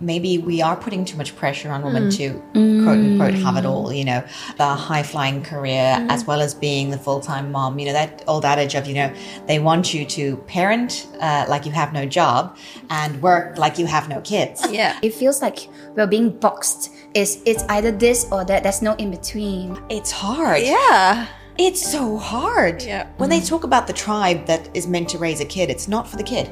maybe we are putting too much pressure on women to quote unquote have it all, the high flying career as well as being the full-time mom, that old adage of, they want you to parent like you have no job and work like you have no kids. Yeah. It feels like we're being boxed. It's either this or that. There's no in between. It's hard. Yeah. It's so hard. Yeah. When they talk about the tribe that is meant to raise a kid, it's not for the kid.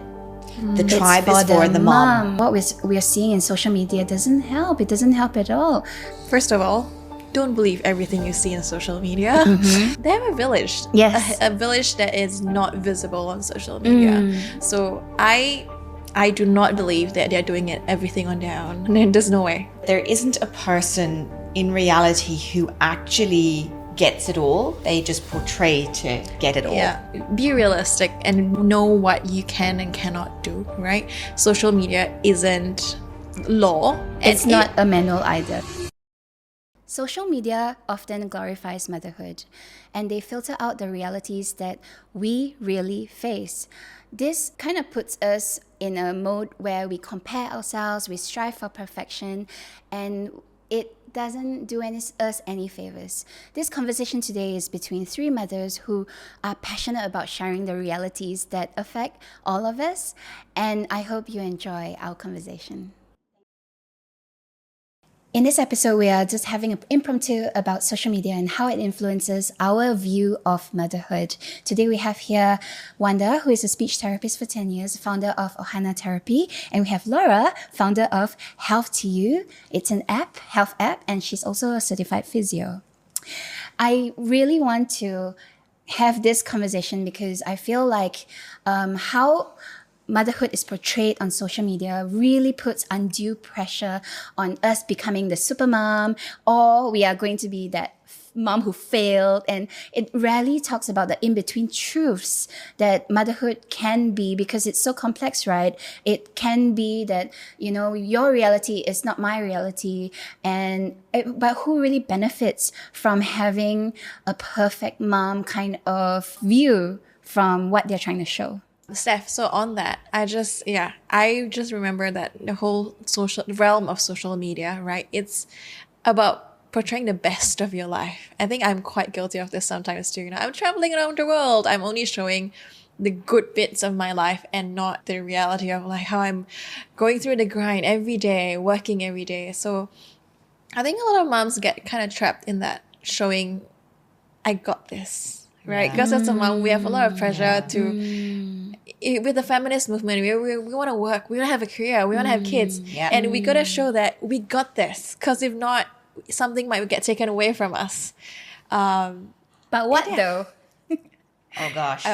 The It's tribe is for the mom. What we are seeing in social media doesn't help. It doesn't help at all. First of all, don't believe everything you see in social media. They have a village. Yes. A village that is not visible on social media. So I do not believe that they're doing everything on their own. There's no way. There isn't a person in reality who actually gets it all. They just portray to get it all. Yeah. Be realistic and know what you can and cannot do, right? Social media isn't law. It's not a manual either. Social media often glorifies motherhood, and they filter out the realities that we really face. This kind of puts us in a mode where we compare ourselves, we strive for perfection, and it doesn't do us any favors. This conversation today is between three mothers who are passionate about sharing the realities that affect all of us, and I hope you enjoy our conversation. In this episode, we are just having an impromptu about social media and how it influences our view of motherhood. Today, we have here Wanda, who is a speech therapist for 10 years, founder of Ohana Therapy. And we have Laura, founder of Health to You. It's an app, health app, and she's also a certified physio. I really want to have this conversation because I feel like how motherhood is portrayed on social media really puts undue pressure on us becoming the super mom, or we are going to be that mom who failed. And it rarely talks about the in-between truths that motherhood can be, because it's so complex, right? It can be that, your reality is not my reality. But who really benefits from having a perfect mom kind of view from what they're trying to show? Steph, so on that, I just remember that the whole social realm of social media, right? It's about portraying the best of your life. I think I'm quite guilty of this sometimes too. I'm traveling around the world. I'm only showing the good bits of my life and not the reality of like how I'm going through the grind every day, working every day. So I think a lot of moms get kind of trapped in that showing, I got this. Right, because as a mom, we have a lot of pressure with the feminist movement, we want to work, we want to have a career, we want to have kids, and we got to show that we got this, because if not, something might get taken away from us. But what though? Oh gosh.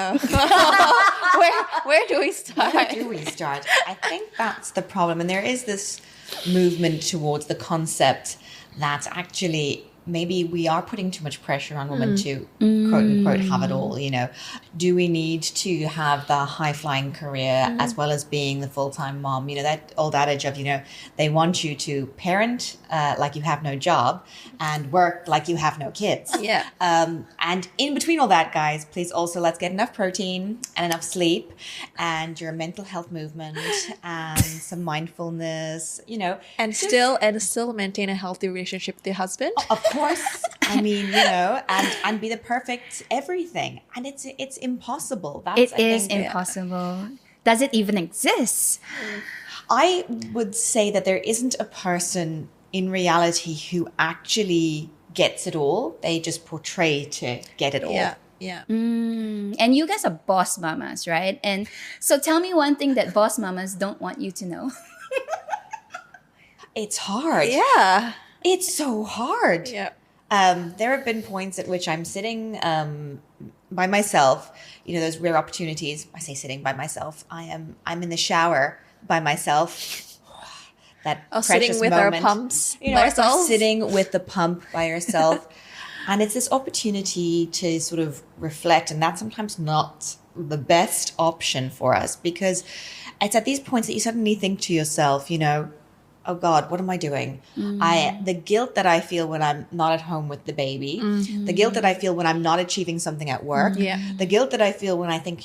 Where do we start? I think that's the problem. And there is this movement towards the concept that actually maybe we are putting too much pressure on women to quote unquote have it all. Do we need to have the high flying career as well as being the full-time mom? That old adage of, they want you to parent like you have no job and work like you have no kids. Yeah. And in between all that, guys, please also let's get enough protein and enough sleep and your mental health movement and some mindfulness, and still maintain a healthy relationship with your husband. Of course. I mean, and be the perfect everything. And it's impossible. It is impossible. Does it even exist? I would say that there isn't a person in reality who actually gets it all. They just portray to get it all. Yeah. And you guys are boss mamas, right? And so tell me one thing that boss mamas don't want you to know. It's hard. Yeah. It's so hard. Yeah. There have been points at which I'm sitting by myself, those rare opportunities. I say sitting by myself. I'm in the shower by myself. That precious sitting with moment. our pumps by ourselves. Sitting with the pump by yourself. And it's this opportunity to sort of reflect. And that's sometimes not the best option for us, because it's at these points that you suddenly think to yourself, oh God, what am I doing? The guilt that I feel when I'm not at home with the baby, the guilt that I feel when I'm not achieving something at work, the guilt that I feel when I think,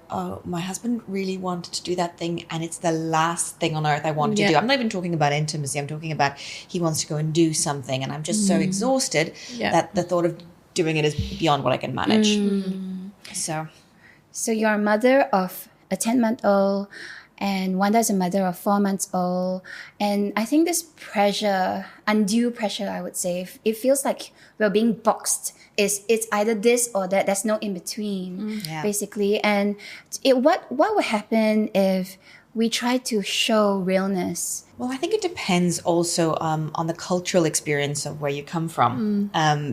oh, my husband really wanted to do that thing and it's the last thing on earth I want to do. I'm not even talking about intimacy. I'm talking about he wants to go and do something and I'm just so exhausted that the thought of doing it is beyond what I can manage. So you're a mother of a 10-month-old, and Wanda is a mother of 4 months old. And I think this pressure, undue pressure, I would say, it feels like we're being boxed. It's either this or that. There's no in between, basically. And what would happen if we try to show realness? Well, I think it depends also on the cultural experience of where you come from.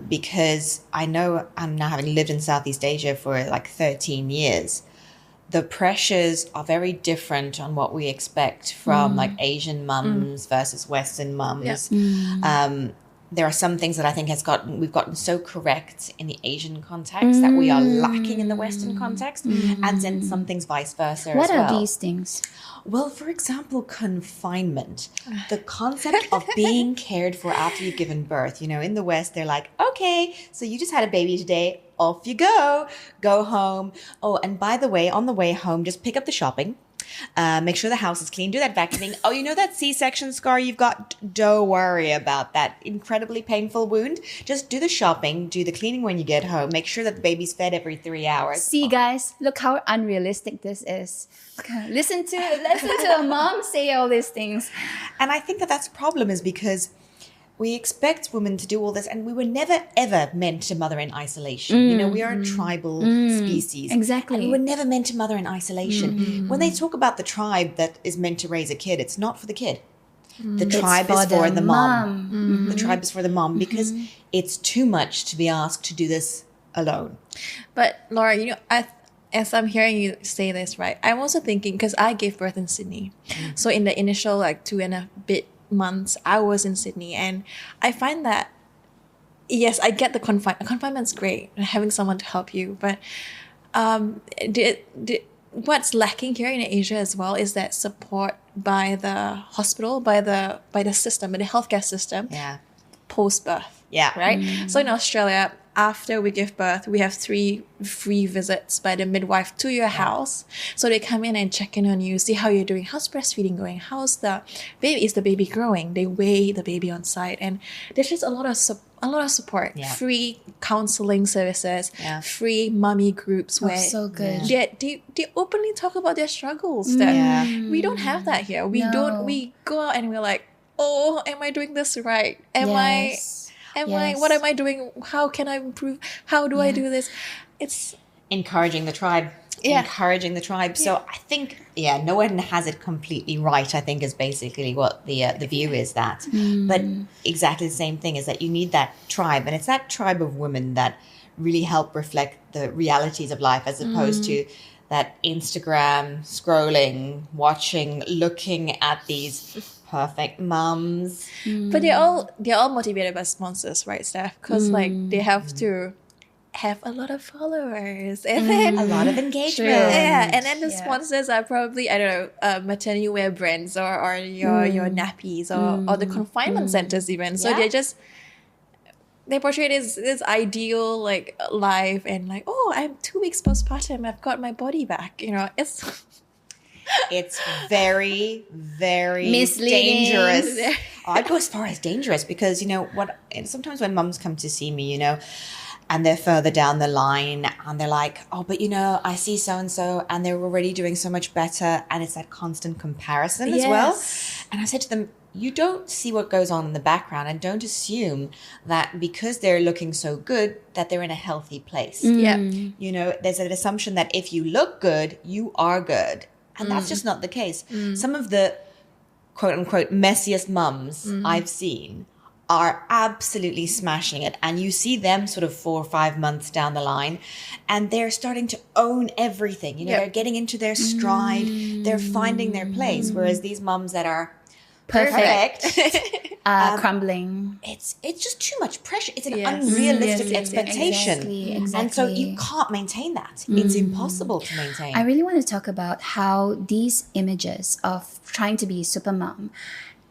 Because I know I'm now having lived in Southeast Asia for like 13 years. The pressures are very different on what we expect from like Asian mums versus Western mums. There are some things that I think we've gotten so correct in the Asian context that we are lacking in the Western context, and then some things vice versa. What as well. are these things? Well, for example, confinement. The concept of being cared for after you've given birth. In the West, they're like, okay, so you just had a baby today. Off you go home. Oh, and by the way, on the way home, just pick up the shopping. Make sure the house is clean. Do that vacuuming. Oh, that C-section scar you've got? Don't worry about that incredibly painful wound. Just do the shopping. Do the cleaning when you get home. Make sure that the baby's fed every 3 hours. See, guys, look how unrealistic this is. Listen to a mom say all these things. And I think that's a problem is because we expect women to do all this, and we were never, ever meant to mother in isolation. We are a tribal species. Exactly. And we were never meant to mother in isolation. When they talk about the tribe that is meant to raise a kid, it's not for the kid. The tribe is for the mom. The tribe is for the mom because it's too much to be asked to do this alone. But Laura, as I'm hearing you say this, right, I'm also thinking, because I gave birth in Sydney. So in the initial 2.5 months I was in Sydney, and I find that yes, I get the confinement's great, having someone to help you, but what's lacking here in Asia as well is that support by the hospital, by the system, by the healthcare system, post birth, right? So in Australia, after we give birth, we have 3 free visits by the midwife to your house. So they come in and check in on you, see how you're doing, how's breastfeeding going, how's the baby, is the baby growing? They weigh the baby on site, and there's just a lot of support, free counseling services, free mommy groups where so good. They openly talk about their struggles. That we don't have that here. We don't. We go out and we're like, oh, am I doing this right? What am I doing? How can I improve? How do I do this? It's encouraging the tribe. Encouraging the tribe. So I think, no one has it completely right, I think is basically what the view is that. But exactly the same thing is that you need that tribe. And it's that tribe of women that really help reflect the realities of life as opposed to that Instagram scrolling, watching, looking at these perfect mums. But they're all motivated by sponsors, right, Steph? Because they have to have a lot of followers and then a lot of engagement. And then the sponsors are probably, I don't know, maternity wear brands or your nappies or the confinement centers even. So they portray this ideal life and oh, I'm 2 weeks postpartum, I've got my body back. It's very, very misleading. Dangerous. I'd go as far as dangerous because, sometimes when mums come to see me, and they're further down the line and they're like, oh, but I see so-and-so and they're already doing so much better. And it's that constant comparison as well. And I said to them, you don't see what goes on in the background and don't assume that because they're looking so good that they're in a healthy place. There's an assumption that if you look good, you are good. And that's just not the case. Some of the quote unquote messiest mums I've seen are absolutely smashing it. And you see them sort of 4 or 5 months down the line and they're starting to own everything. They're getting into their stride. They're finding their place. Whereas these mums that are perfect crumbling. It's just too much pressure. It's an unrealistic expectation. Exactly. And so you can't maintain that. It's impossible to maintain. I really want to talk about how these images of trying to be super mom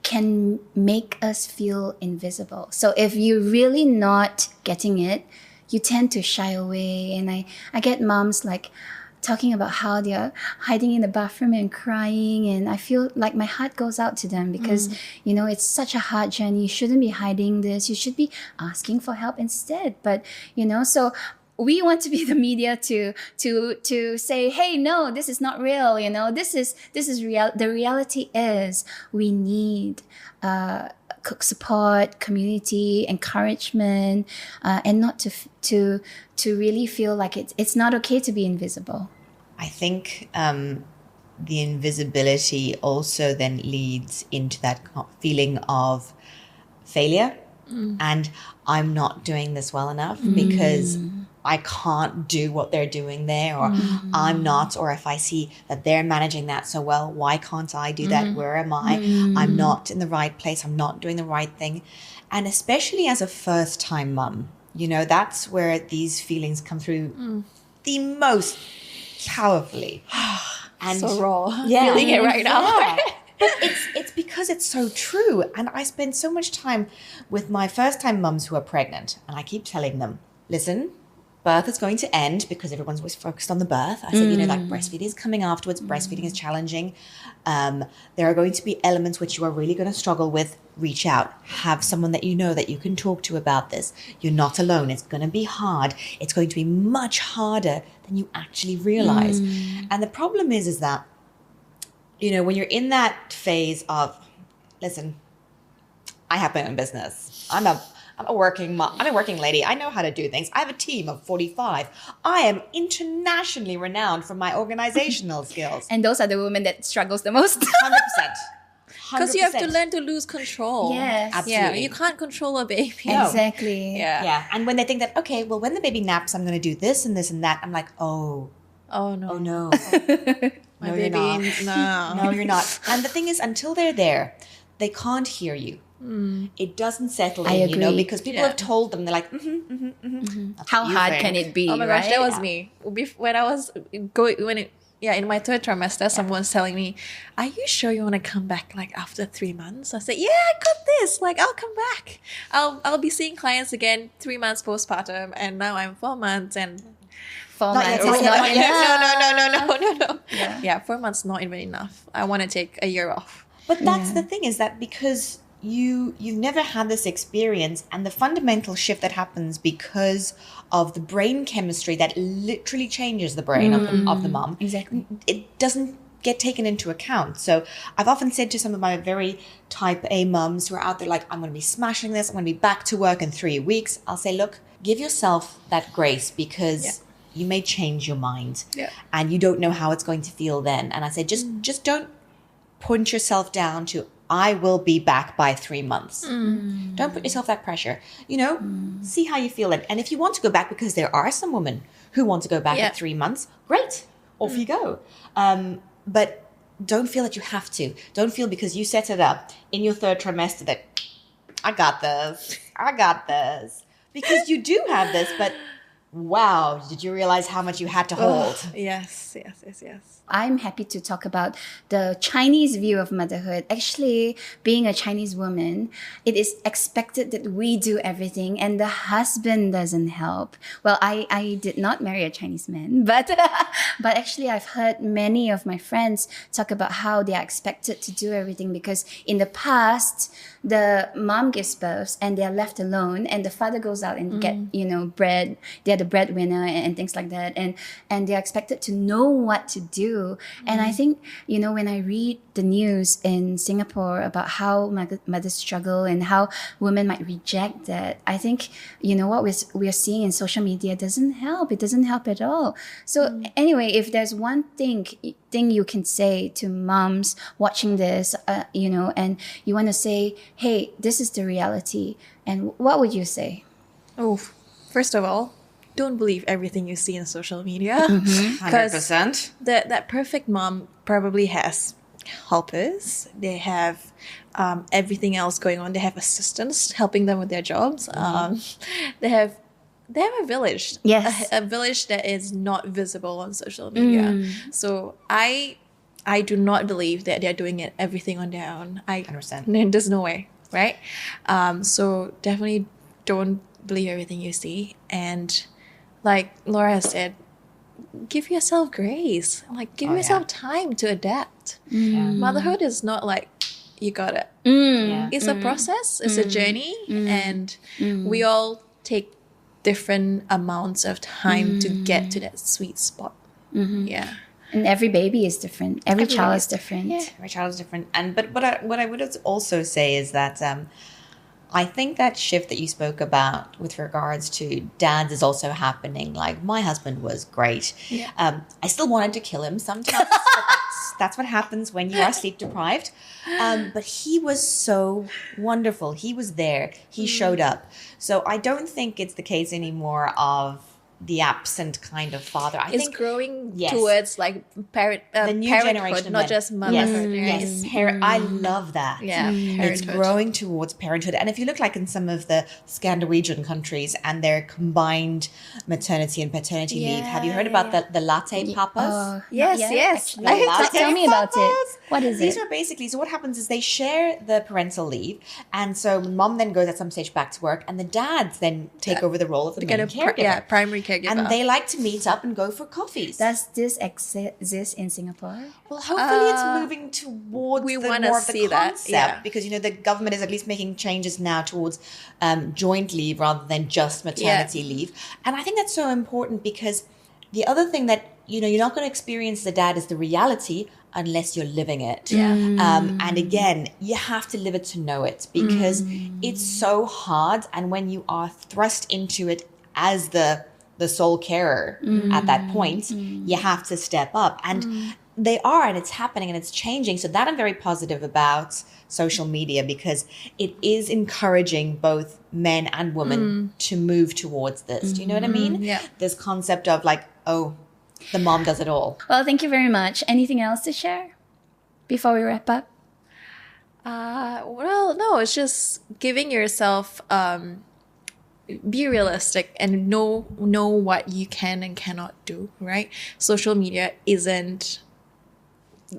can make us feel invisible. So if you're really not getting it, you tend to shy away. And I get moms like talking about how they're hiding in the bathroom and crying, and I feel like my heart goes out to them because you know, it's such a hard journey. You shouldn't be hiding this, you should be asking for help instead. But you know, so we want to be the media to say, hey, no, this is not real, you know, this is real. The reality is we need support, community, encouragement, and not to really feel like it's not okay to be invisible. I think the invisibility also then leads into that feeling of failure. And I'm not doing this well enough because I can't do what they're doing there, or I'm not, or if I see that they're managing that so well, why can't I do that? Where am I? I'm not in the right place. I'm not doing the right thing. And especially as a first-time mum, you know, that's where these feelings come through the most powerfully. And So raw. Yeah. Feeling it right now. Yeah. But it's because it's so true. And I spend so much time with my first-time mums who are pregnant. And I keep telling them, listen, birth is going to end because everyone's always focused on the birth. I said, you know, like breastfeeding is coming afterwards. Breastfeeding is challenging. There are going to be elements which you are really going to struggle with. Reach out. Have someone that you know that you can talk to about this. You're not alone. It's going to be hard. It's going to be much harder than you actually realize. And the problem is that, you know, when you're in that phase of, listen, I have my own business. I'm a working mom. I'm a working lady. I know how to do things. I have a team of 45. I am internationally renowned for my organizational skills. And those are the women that struggles the most. 100%. Because you have to learn to lose control. Yes. Absolutely. Yeah, you can't control a baby. No. Exactly. Yeah. Yeah. And when they think that, okay, well, when the baby naps, I'm going to do this and this and that. I'm like, oh Oh no. no. My No, baby. you're not. No. No, you're not. And the thing is, until they're there, they can't hear you. It doesn't settle I in, you know, agree. because people Yeah. have told them, they're like, That's How what you hard think. can it be? Oh my right? gosh, that was me. When I was in my third trimester, someone's telling me, "Are you sure you want to come back like after 3 months?" I said, "Yeah, I got this. Like, I'll come back. I'll be seeing clients again 3 months postpartum, and now I'm 4 months and." 4 Not yet, months is not not yet, enough. No. Yeah, 4 months not even enough. I want to take a year off. But that's the thing, is that because you've never had this experience, and the fundamental shift that happens because of the brain chemistry that literally changes the brain of the mom. Exactly. It doesn't get taken into account. So I've often said to some of my very type A mums who are out there like, I'm going to be smashing this. I'm going to be back to work in 3 weeks. I'll say, look, give yourself that grace, because you may change your mind and you don't know how it's going to feel then. And I say, just don't put yourself down to, I will be back by 3 months. Don't put yourself that pressure. You know, see how you feel. And if you want to go back, because there are some women who want to go back at 3 months, great, off you go. But don't feel that you have to. Don't feel because you set it up in your third trimester that I got this. Because you do have this, but wow, did you realize how much you had to hold? Yes. I'm happy to talk about the Chinese view of motherhood. Actually, being a Chinese woman, it is expected that we do everything and the husband doesn't help. Well, I did not marry a Chinese man, but actually I've heard many of my friends talk about how they are expected to do everything, because in the past, the mom gives birth and they're left alone, and the father goes out and get, bread. They're the breadwinner and things like that. And they're expected to know what to do. And I think, when I read the news in Singapore about how mothers struggle and how women might reject that, I think, what we're seeing in social media doesn't help. It doesn't help at all. So anyway, if there's one thing you can say to moms watching this, and you want to say, hey, this is the reality, and what would you say? Oh, first of all, don't believe everything you see in social media. 100%. That perfect mom probably has helpers. They have everything else going on. They have assistants helping them with their jobs. They have a village. Yes. A village that is not visible on social media. So I I do not believe that they're doing everything on their own. 100%. There's no way, right? So definitely don't believe everything you see. And like Laura has said, give yourself grace. Like give yourself time to adapt. Motherhood is not like you got it. It's a process. It's a journey, and we all take different amounts of time to get to that sweet spot. Yeah. And every baby is different. Every child is different. Yeah, every child is different. But what I would also say is that I think that shift that you spoke about with regards to dads is also happening. Like my husband was great. Yeah. I still wanted to kill him sometimes. But that's what happens when you are sleep deprived. But he was so wonderful. He was there. He showed up. So I don't think it's the case anymore of the absent kind of father. I It's think growing towards like the new generation of not men. just motherhood. Yes, I love that. Yeah, It's parenthood. growing towards parenthood. And if you look like in some of the Scandinavian countries and their combined maternity and paternity leave, have you heard about the latte papas? Yes, Yeah, yes. actually. Tell me about it. What is These it? are basically, so what happens is they share the parental leave. And so mom then goes at some stage back to work and the dads then take over the role of the main caregiver. Primary caregiver. And they like to meet up and go for coffees. Does this exist in Singapore? Well, hopefully it's moving towards we the wanna more of the see that, concept yeah. because, you know, the government is at least making changes now towards joint leave rather than just maternity leave. And I think that's so important because the other thing that, you know, you're not going to experience the dad as the reality unless you're living it. Yeah. And again, you have to live it to know it because it's so hard. And when you are thrust into it as the sole carer at that point, you have to step up. And they are, and it's happening and it's changing. So that I'm very positive about social media because it is encouraging both men and women to move towards this. Do you know what I mean? Yeah. This concept of like, oh, the mom does it all. Well, thank you very much. Anything else to share before we wrap up? Well, no, it's just giving yourself be realistic and know what you can and cannot do, right? Social media isn't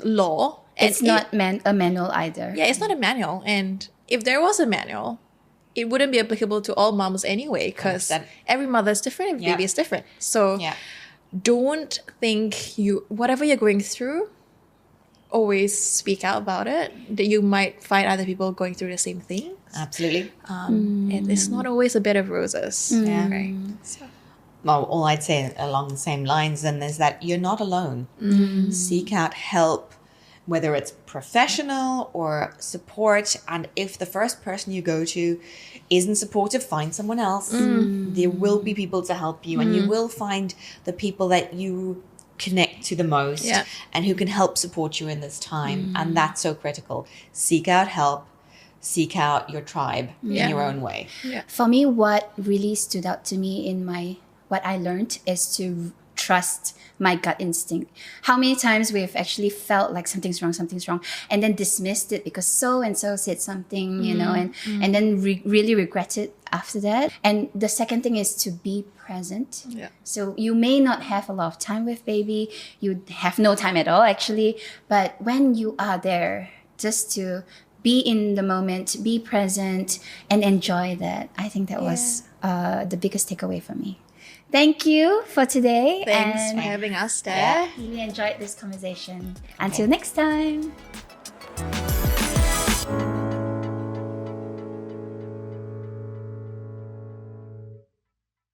law. It's not a manual either. Yeah, it's not a manual. And if there was a manual, it wouldn't be applicable to all moms anyway because 100%. every mother is different, every baby is different. So don't think whatever you're going through, always speak out about it. That you might find other people going through the same thing. Absolutely. And it's not always a bed of roses. Yeah. Right. So. Well, all I'd say along the same lines then is that you're not alone. Seek out help, whether it's professional or support. And if the first person you go to isn't supportive, find someone else. There will be people to help you and you will find the people that you connect to the most and who can help support you in this time. And that's so critical. Seek out help. Seek out your tribe in your own way. Yeah. For me, what really stood out to me in what I learned is to trust my gut instinct. How many times we've actually felt like something's wrong, and then dismissed it because so and so said something, you know, and then really regret it after that. And the second thing is to be present. Yeah. So you may not have a lot of time with baby, you have no time at all actually, but when you are there, just to be in the moment, be present, and enjoy that. I think that was the biggest takeaway for me. Thank you for today. Thanks and for having us, Steph. really enjoyed this conversation. Until next time.